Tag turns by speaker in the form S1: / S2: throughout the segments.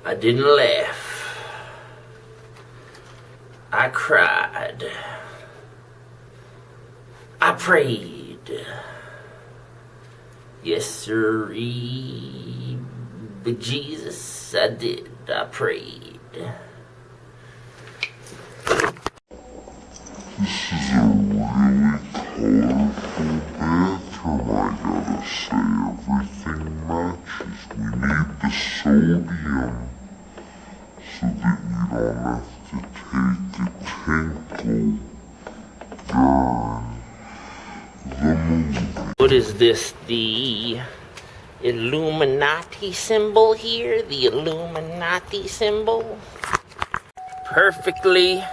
S1: I didn't laugh. I cried. I prayed. Yes, sirree. But Jesus, I did. I prayed.
S2: This is a really colorful bathroom, I gotta say. Everything matches. We need the sodium so that we don't have to take a tinkle during the movie.
S1: What is this? The Illuminati symbol here? The Illuminati symbol? Perfectly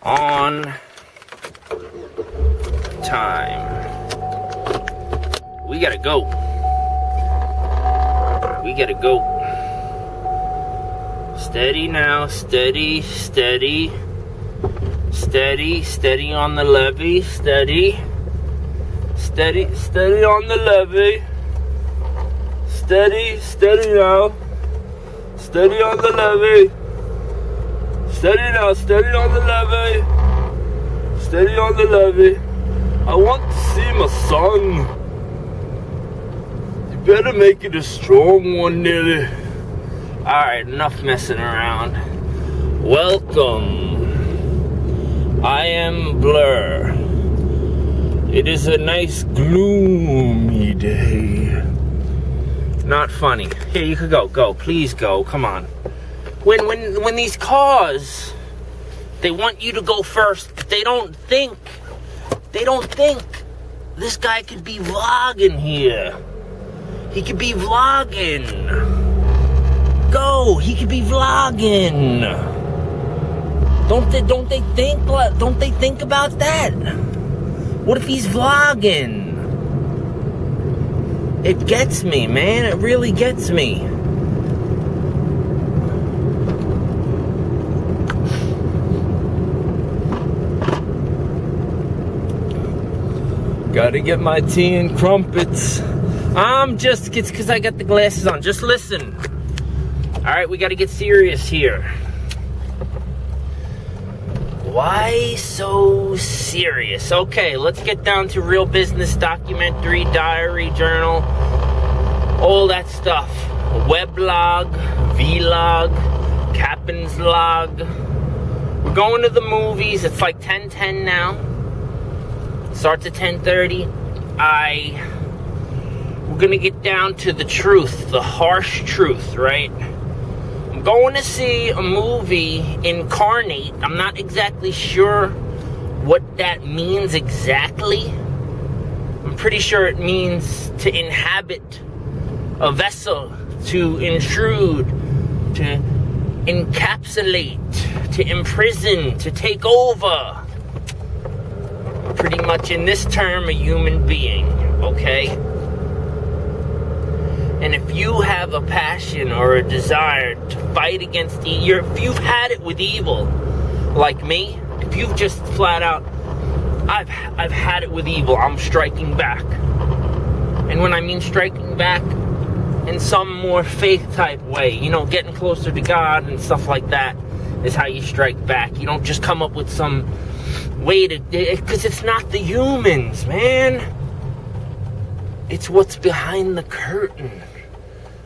S1: on time. We gotta go. We gotta go. Steady now, steady, steady. Steady, steady on the levee, steady. Steady, steady on the levee. Steady, steady now. Steady on the levee. Steady now, steady on the levee. Steady on the levee. I want to see my son. You better make it a strong one, Nelly. Alright, enough messing around. Welcome. I am Blur. It is a nice gloomy day. Not funny. Here, you could go. Go. Please go. Come on. When these cars, they want you to go first, they don't think this guy could be vlogging here. He could be vlogging. Go. He could be vlogging. Don't they think about that? What if he's vlogging? It gets me, man. It really gets me. Gotta get my tea and crumpets. It's because I got the glasses on. Just listen. Alright, we gotta get serious here. Why so serious? Okay, let's get down to real business, documentary, diary, journal, all that stuff. Weblog, vlog, captain's log. We're going to the movies. It's like 10:10 now. Starts at 10:30. We're gonna get down to the truth, the harsh truth, right? I'm going to see a movie, Incarnate. I'm not exactly sure what that means exactly. I'm pretty sure it means to inhabit a vessel, to intrude, to encapsulate, to imprison, to take over. Pretty much in this term, a human being, okay? And if you have a passion or a desire to fight against if you've had it with evil, like me, if you've just flat out, I've had it with evil, I'm striking back. And when I mean striking back, in some more faith type way, you know, getting closer to God and stuff like that is how you strike back. You don't just come up with some way to, because it's not the humans, man. It's what's behind the curtain.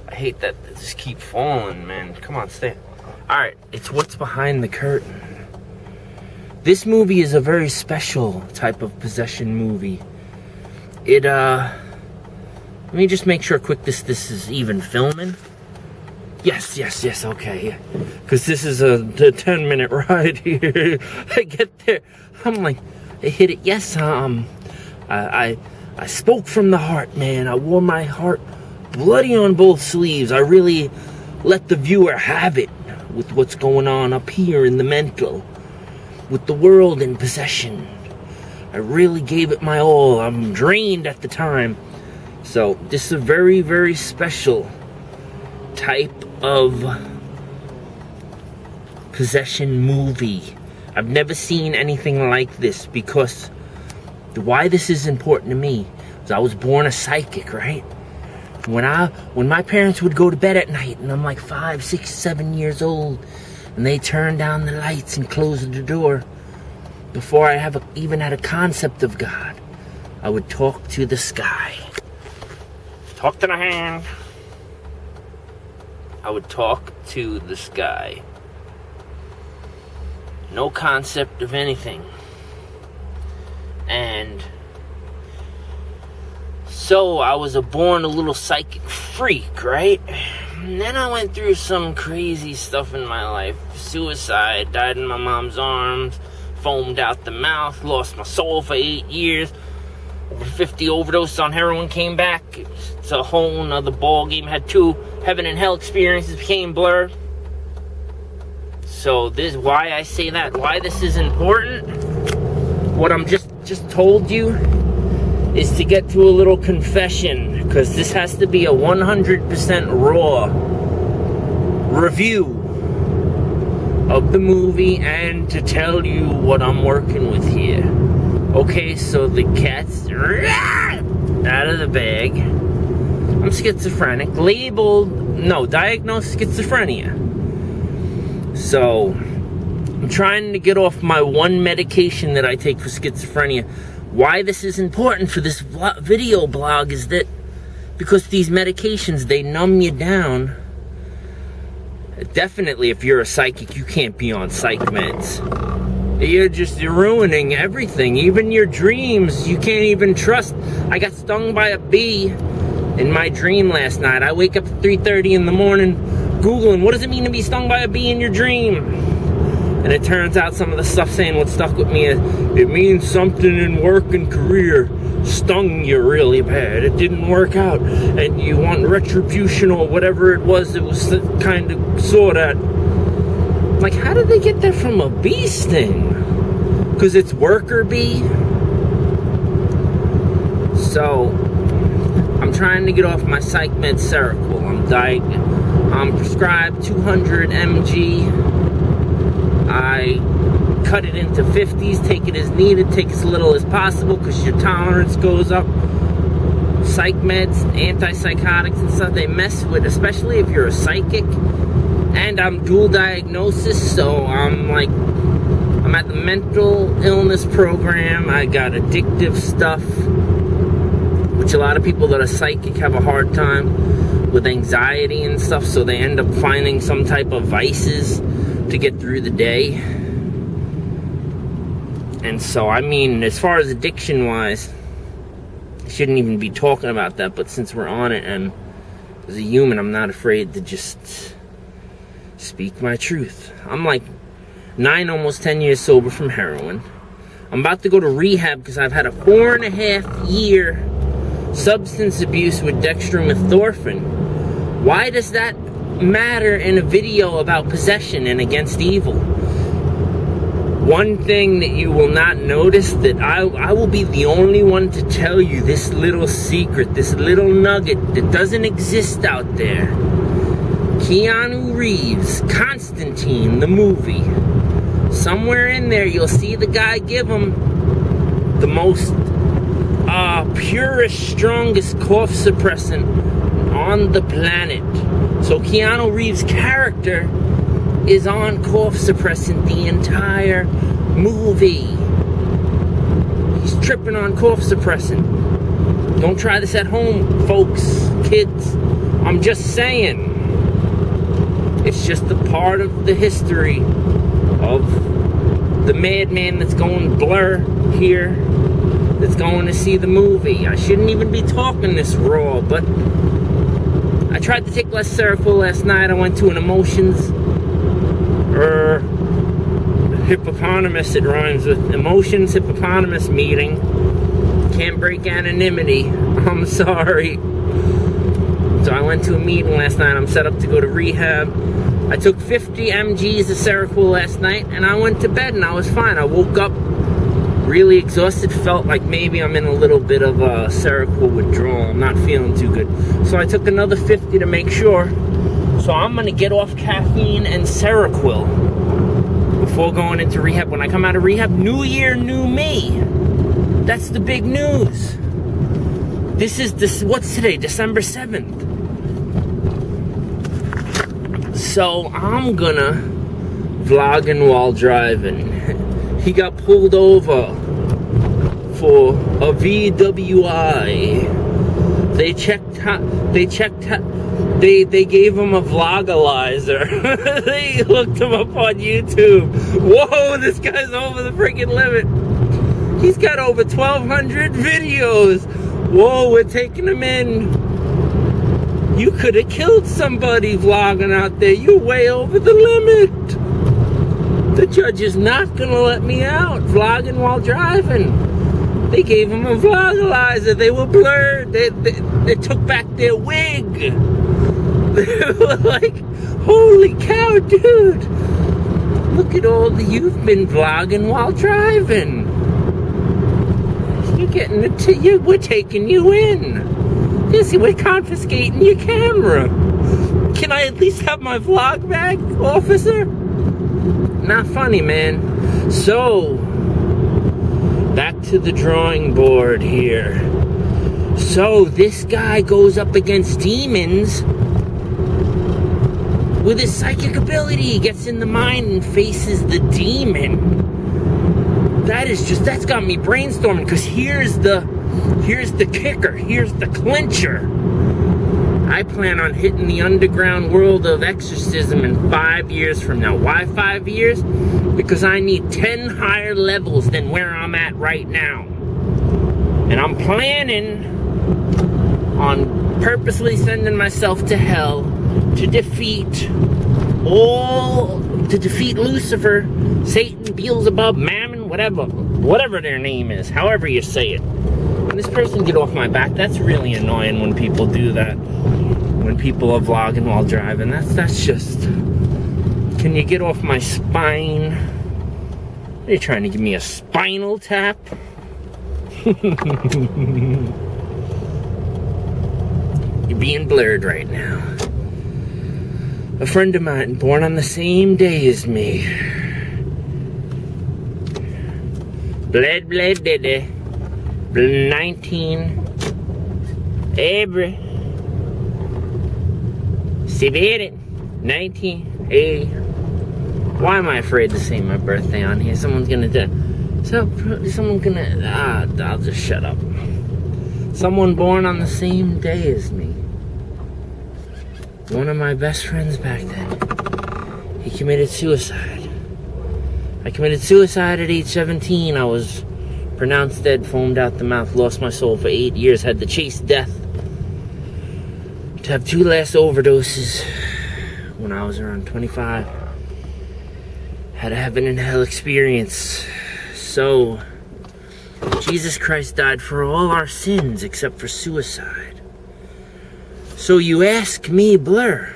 S1: I hate that they just keep falling, man. Come on, stay. Alright, it's what's behind the curtain. This movie is a very special type of possession movie. Let me just make sure quick this is even filming. Yes, okay. Because this is a 10-minute ride here. I get there, I'm like, I hit it. Yes, I spoke from the heart, man. I wore my heart bloody on both sleeves. I really let the viewer have it with what's going on up here in the mental, with the world in possession. I really gave it my all. I'm drained at the time. So this is a very, very special type of possession movie. I've never seen anything like this, because why this is important to me is I was born a psychic, right? When my parents would go to bed at night, and I'm like 5, 6, 7 years old, and they turn down the lights and close the door, before I even had a concept of God, I would talk to the sky. Talk to the hand. I would talk to the sky. No concept of anything. And so I was born a little psychic freak, right? And then I went through some crazy stuff in my life. Suicide, died in my mom's arms, foamed out the mouth, lost my soul for 8 years. Over 50 overdoses on heroin, came back. It's a whole nother ball game. Had 2 heaven and hell experiences, became blurred. So this, why I say that, why this is important, what I'm just told you is to get to a little confession, because this has to be a 100% raw review of the movie and to tell you what I'm working with here. Okay, so the cat's out of the bag. I'm schizophrenic, diagnosed schizophrenia. So, I'm trying to get off my one medication that I take for schizophrenia. Why this is important for this video blog is that because these medications, they numb you down. Definitely, if you're a psychic, you can't be on psych meds. You're ruining everything. Even your dreams, you can't even trust. I got stung by a bee in my dream last night. I wake up at 3:30 in the morning, Googling, what does it mean to be stung by a bee in your dream? And it turns out some of the stuff saying what stuck with me is, it means something in work and career stung you really bad. It didn't work out, and you want retribution or whatever it was kind of sort at. Like, how did they get that from a bee sting? Because it's worker bee? So, I'm trying to get off my psych med Seroquel. I'm prescribed 200 mg. I cut it into 50s, take it as needed, take as little as possible because your tolerance goes up. Psych meds, antipsychotics and stuff, they mess with, especially if you're a psychic. And I'm dual diagnosis, so I'm at the mental illness program. I got addictive stuff, which a lot of people that are psychic have a hard time with, anxiety and stuff, so they end up finding some type of vices to get through the day. And so, I mean, as far as addiction wise, I shouldn't even be talking about that, but since we're on it, and as a human, I'm not afraid to just speak my truth. I'm like 9, almost 10 years sober from heroin. I'm about to go to rehab because I've had a 4.5 year substance abuse with dextromethorphan. Why does that matter in a video about possession and against evil? One thing that you will not notice, that I will be the only one to tell you this little secret, this little nugget that doesn't exist out there. Keanu Reeves, Constantine, the movie. Somewhere in there you'll see the guy give him the most purest, strongest cough suppressant on the planet. So Keanu Reeves' character is on cough suppressant the entire movie. He's tripping on cough suppressant. Don't try this at home, folks, kids. I'm just saying. It's just a part of the history of the madman that's going blur here, that's going to see the movie. I shouldn't even be talking this raw, but I tried to take less Seroquel last night. I went to an emotions, hippopotamus, it rhymes with emotions, hippopotamus meeting. Can't break anonymity. I'm sorry. So I went to a meeting last night. I'm set up to go to rehab. I took 50 mg's of Seroquel last night, and I went to bed, and I was fine. I woke up really exhausted, felt like maybe I'm in a little bit of a Seroquel withdrawal. I'm not feeling too good. So I took another 50 to make sure. So I'm going to get off caffeine and Seroquel before going into rehab. When I come out of rehab, new year, new me. That's the big news. what's today? December 7th. So I'm gonna vlogging while driving. He got pulled over for a VWI. They gave him a vlogalizer. They looked him up on YouTube. Whoa, this guy's over the freaking limit. He's got over 1,200 videos. Whoa, we're taking him in. You could have killed somebody vlogging out there. You're way over the limit. The judge is not gonna let me out vlogging while driving. They gave him a vlogalizer. They were blurred. They took back their wig. They were like, holy cow, dude. Look at all the you've been vlogging while driving. You're getting we're taking you in. You see, we're confiscating your camera. Can I at least have my vlog back, officer? Not funny, man. So, back to the drawing board here. So, this guy goes up against demons with his psychic ability. He gets in the mind and faces the demon. That's got me brainstorming, because here's the kicker, here's the clincher. I plan on hitting the underground world of exorcism in 5 years from now. Why 5 years? Because I need 10 higher levels than where I'm at right now. And I'm planning on purposely sending myself to hell to defeat Lucifer, Satan, Beelzebub, Mammon, whatever their name is, however you say it. And this person, get off my back. That's really annoying when people do that. When people are vlogging while driving. That's just... Can you get off my spine? Are you trying to give me a spinal tap? You're being blurred right now. A friend of mine, born on the same day as me. Bled, diddy. 19 April 1980. Why am I afraid to say my birthday on here? Someone's gonna I'll just shut up. Someone born on the same day as me. One of my best friends back then. He committed suicide. I committed suicide at age 17. I was pronounced dead, foamed out the mouth, lost my soul for 8 years, had to chase death, to have 2 last overdoses when I was around 25. Had a heaven and hell experience. So, Jesus Christ died for all our sins except for suicide. So you ask me, Blur,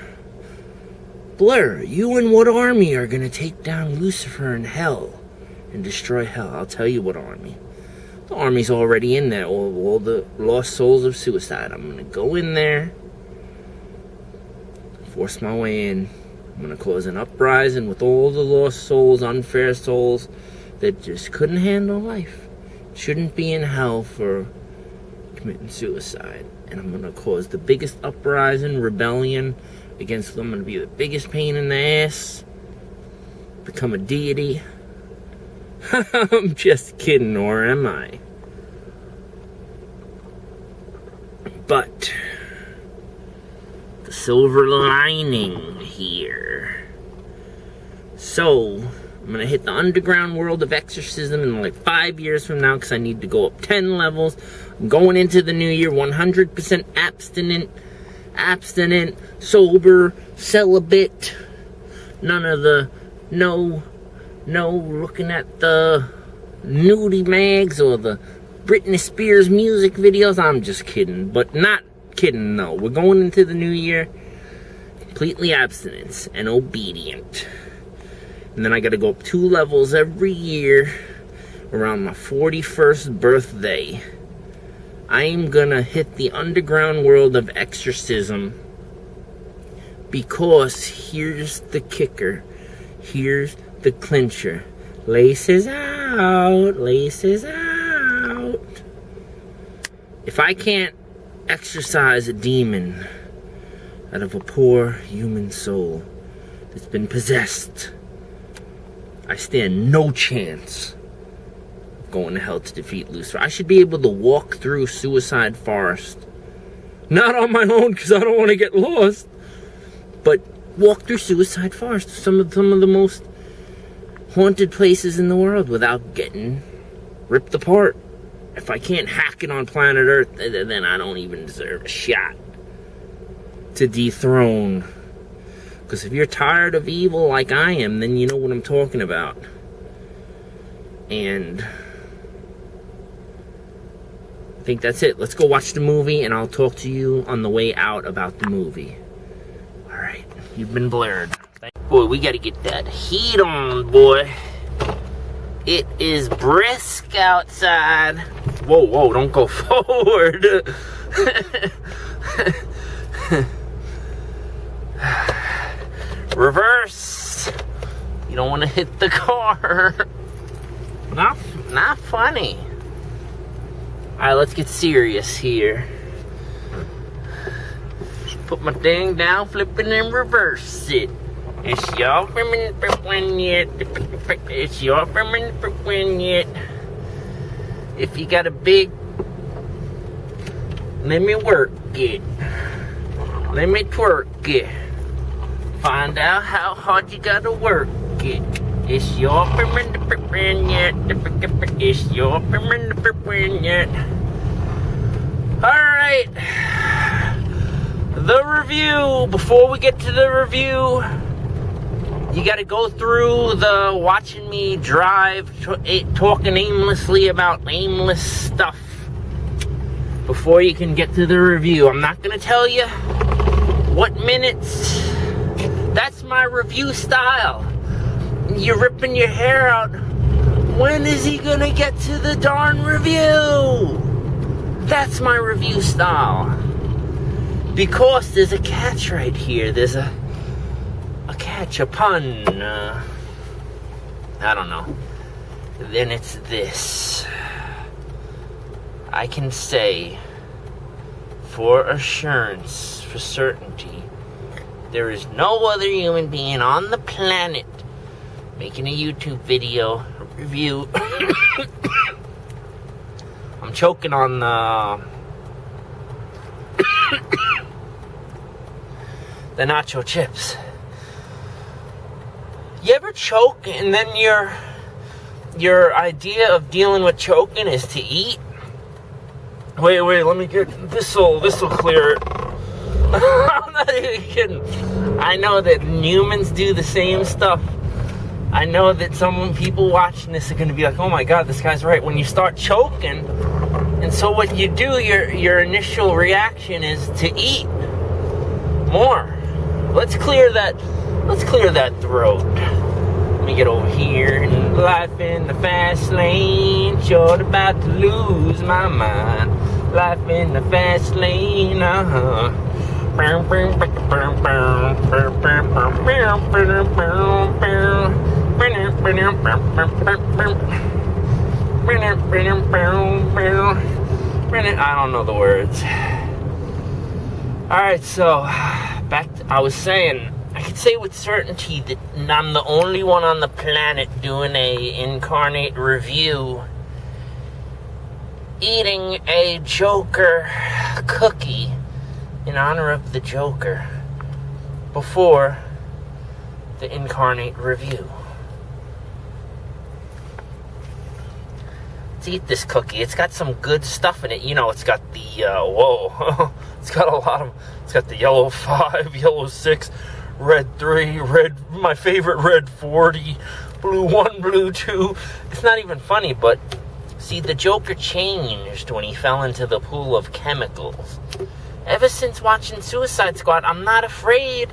S1: you and what army are going to take down Lucifer in hell and destroy hell? I'll tell you what army. The army's already in there, all the lost souls of suicide. I'm going to go in there, force my way in. I'm going to cause an uprising with all the lost souls, unfair souls that just couldn't handle life. Shouldn't be in hell for committing suicide. And I'm going to cause the biggest uprising, rebellion against them. I'm going to be the biggest pain in the ass. Become a deity. I'm just kidding, or am I? But the silver lining here. So, I'm going to hit the underground world of exorcism in like 5 years from now, because I need to go up 10 levels. I'm going into the new year 100% abstinent, sober, celibate. None of the, no looking at the nudie mags or the Britney Spears music videos. I'm just kidding, but not kidding though. We're going into the new year completely abstinent and obedient. And then I gotta go up 2 levels every year around my 41st birthday. I'm gonna hit the underground world of exorcism, because here's the kicker. Here's the clincher. Laces out, laces out. If I can't exorcise a demon out of a poor human soul that's been possessed, I stand no chance of going to hell to defeat Lucifer. I should be able to walk through Suicide Forest. Not on my own, because I don't want to get lost. But walk through Suicide Forest, some of the most haunted places in the world, without getting ripped apart. If I can't hack it on planet Earth, then I don't even deserve a shot to dethrone. Because if you're tired of evil like I am, then you know what I'm talking about. And I think that's it. Let's go watch the movie, and I'll talk to you on the way out about the movie. Alright, you've been blurred. Boy, we gotta get that heat on, boy. It is brisk outside. Whoa, whoa, don't go forward. Reverse. You don't want to hit the car. Not funny. Alright, let's get serious here. Put my thing down, flip it and reverse it. It's your permanent win yet. It's your permanent win yet. If you got a big, let me work it. Let me twerk it. Find out how hard you gotta work it. It's your permanent win yet. It's your permanent win yet. Alright. The review. Before we get to the review, you gotta go through the watching me drive, talking aimlessly about aimless stuff before you can get to the review. I'm not gonna tell you what minutes. That's my review style. You're ripping your hair out. When is he gonna get to the darn review? That's my review style. Because there's a catch right here. There's a catch, a pun. I don't know. Then it's this. I can say for assurance, for certainty, there is no other human being on the planet making a YouTube video review. I'm choking on the nacho chips. You ever choke and then your idea of dealing with choking is to eat? Wait, let me get this'll clear it. I'm not even kidding. I know that humans do the same stuff. I know that some people watching this are gonna be like, oh my god, this guy's right. When you start choking, and so what you do, your initial reaction is to eat more. Let's clear that throat. Let me get over here. And life in the fast lane, sure about to lose my mind. Life in the fast lane, I don't know the words. Alright, so I was saying, I can say with certainty that I'm the only one on the planet doing a Incarnate review, eating a Joker cookie in honor of the Joker before the Incarnate review. Let's eat this cookie. It's got some good stuff in it. You know, it's got the, it's got the yellow 5, yellow 6, red 3, my favorite red 40, blue 1, blue 2. It's not even funny, but see, the Joker changed when he fell into the pool of chemicals. Ever since watching Suicide Squad, I'm not afraid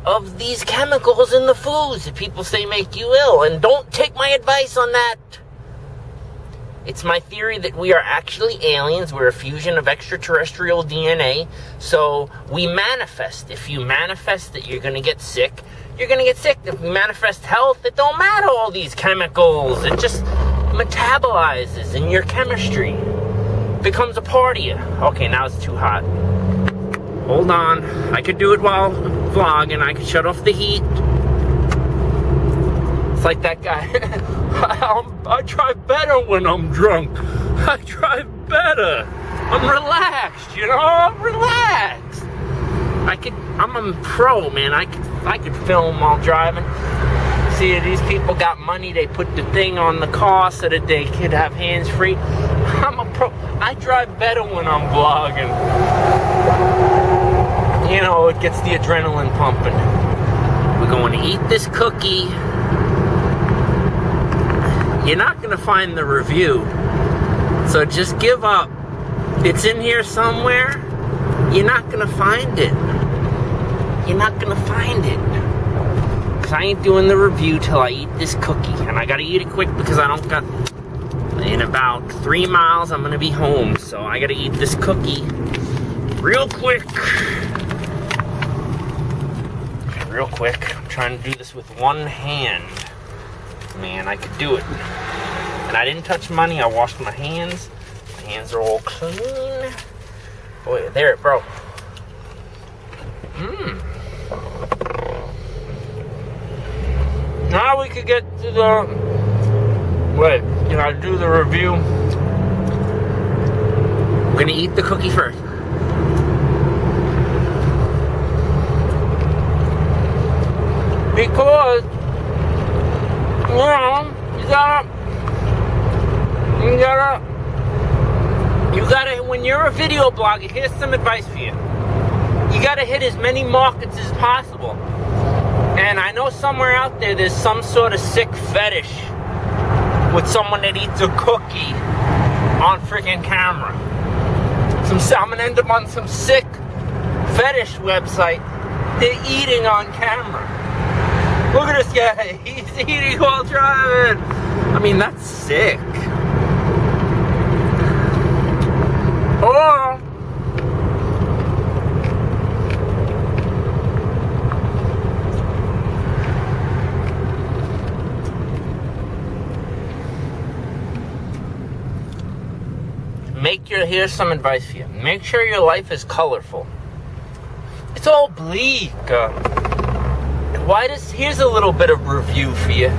S1: of these chemicals in the foods that people say make you ill. And don't take my advice on that. It's my theory that we are actually aliens. We're a fusion of extraterrestrial DNA. So we manifest. If you manifest that you're going to get sick, you're going to get sick. If you manifest health, it don't matter all these chemicals. It just metabolizes in your chemistry. becomes a partier. Okay, now it's too hot. Hold on. I could do it while vlogging. I could shut off the heat. It's like that guy. I drive better when I'm drunk. I drive better. I'm relaxed, you know? I'm relaxed. I'm a pro, man. I could film while driving. See, these people got money. They put the thing on the car so that they could have hands free. I'm a pro. I drive better when I'm vlogging. You know, it gets the adrenaline pumping. We're going to eat this cookie. You're not going to find the review. So just give up. It's in here somewhere. You're not going to find it. You're not going to find it. Because I ain't doing the review till I eat this cookie. And I got to eat it quick because I don't got... In about 3 miles, I'm going to be home. So I got to eat this cookie real quick. Real quick. I'm trying to do this with one hand. Man, I could do it. And I didn't touch money. I washed my hands. My hands are all clean. Boy, there it broke. Now we could get to the... Wait, can I do the review? I'm gonna eat the cookie first. Because, you know, you gotta, when you're a video blogger, here's some advice for you. You gotta hit as many markets as possible. And I know somewhere out there's some sort of sick fetish with someone that eats a cookie on freaking camera. I'm gonna end up on some sick fetish website. They're eating on camera. Look at this guy. He's eating while driving. I mean, that's sick. Or here's some advice for you. Make sure your life is colorful. It's all bleak. Here's a little bit of review for you.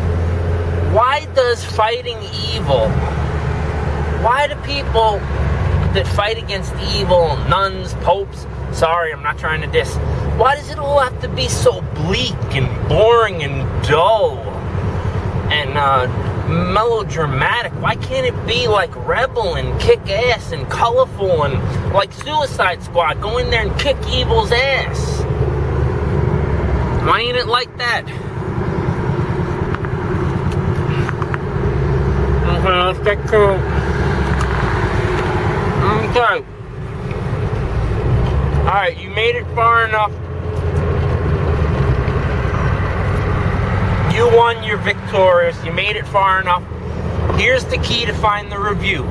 S1: Why does fighting evil, why do people that fight against evil, nuns, popes, sorry, I'm not trying to diss, why does it all have to be so bleak and boring and dull and melodramatic? Why can't it be like Rebel and kick ass and colorful and like Suicide Squad? Go in there and kick evil's ass. Why ain't it like that? Okay, let's get to... Okay. Alright, you made it far enough. You won, you're victorious. You made it far enough. Here's the key to find the review.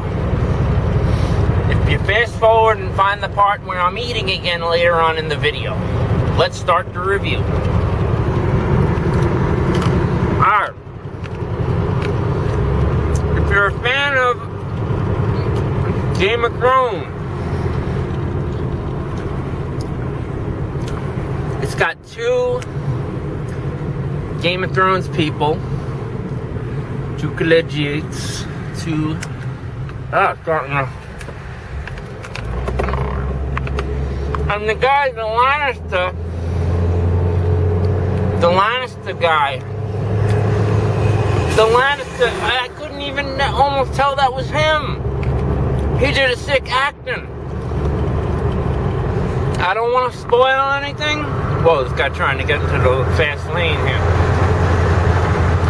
S1: If you fast forward and find the part where I'm eating again later on in the video. Let's start the review. Alright. If you're a fan of Game of Thrones, it's got 2 Game of Thrones people, 2 collegiates, 2... starting to... And the guy, the Lannister guy, I couldn't even almost tell that was him. He did a sick acting. I don't want to spoil anything. Whoa, this guy trying to get into the fast lane here.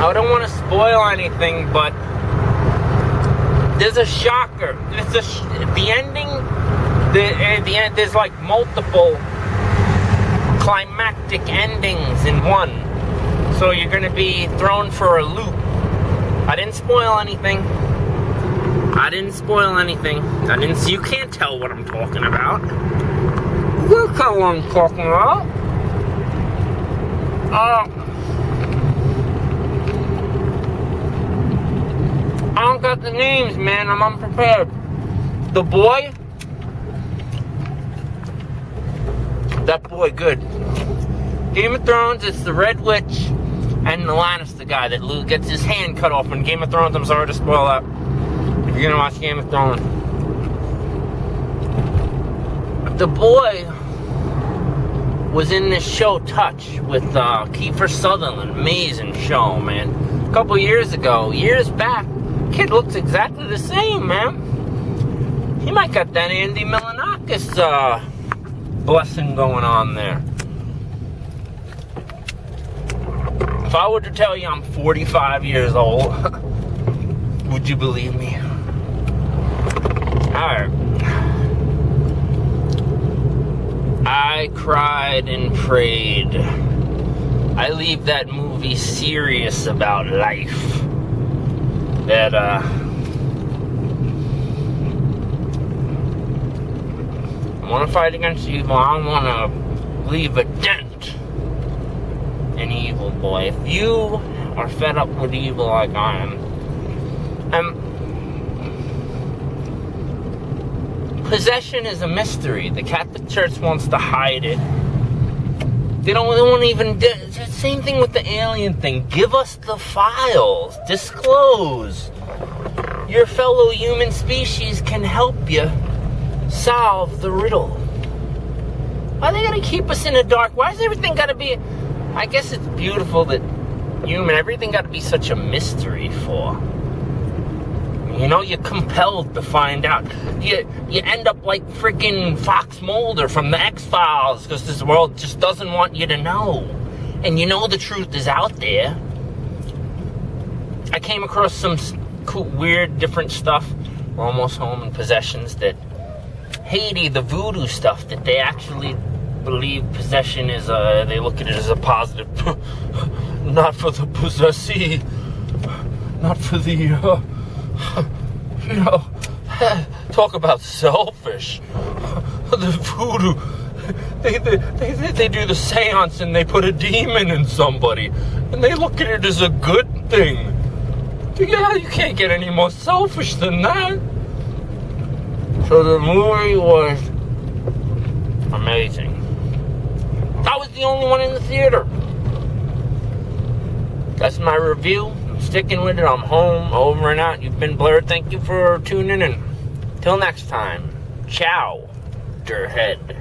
S1: I don't want to spoil anything, but there's a shocker. The ending, there's like multiple climactic endings in one. So you're going to be thrown for a loop. I didn't spoil anything. You can't tell what I'm talking about. You tell what I'm talking about. I don't got the names, man. I'm unprepared. The boy, that boy good. Game of Thrones, it's the Red Witch and the Lannister guy that gets his hand cut off in Game of Thrones. I'm sorry to spoil that if you're gonna watch Game of Thrones. The boy was in this show Touch with Kiefer Sutherland. Amazing show, man. A couple years back, kid looks exactly the same, man. He might got that Andy Milonakis blessing going on there. If I were to tell you I'm 45 years old, would you believe me? Alright. I cried and prayed. I leave that movie serious about life. That, I want to fight against evil. I want to leave a dent in evil, boy. If you are fed up with evil like I am, possession is a mystery. The Catholic Church wants to hide it. They don't even. It's the same thing with the alien thing. Give us the files. Disclose. Your fellow human species can help you solve the riddle. Why are they gonna keep us in the dark? Why is everything gotta be? I guess it's beautiful that everything gotta be such a mystery for. You know, you're compelled to find out. You end up like freaking Fox Mulder from the X-Files because this world just doesn't want you to know. And you know the truth is out there. I came across some cool, weird, different stuff. We're almost home in possessions that Haiti, the voodoo stuff, that they actually believe possession is they look at it as a positive. Not for the possessee. Not for the, talk about selfish. The voodoo, they do the seance and they put a demon in somebody and they look at it as a good thing. Yeah, you can't get any more selfish than that. So the movie was amazing. I was the only one in the theater. That's my review. Sticking with it. I'm home, over and out. You've been blurred. Thank you for tuning in. Till next time. Ciao, Durhead.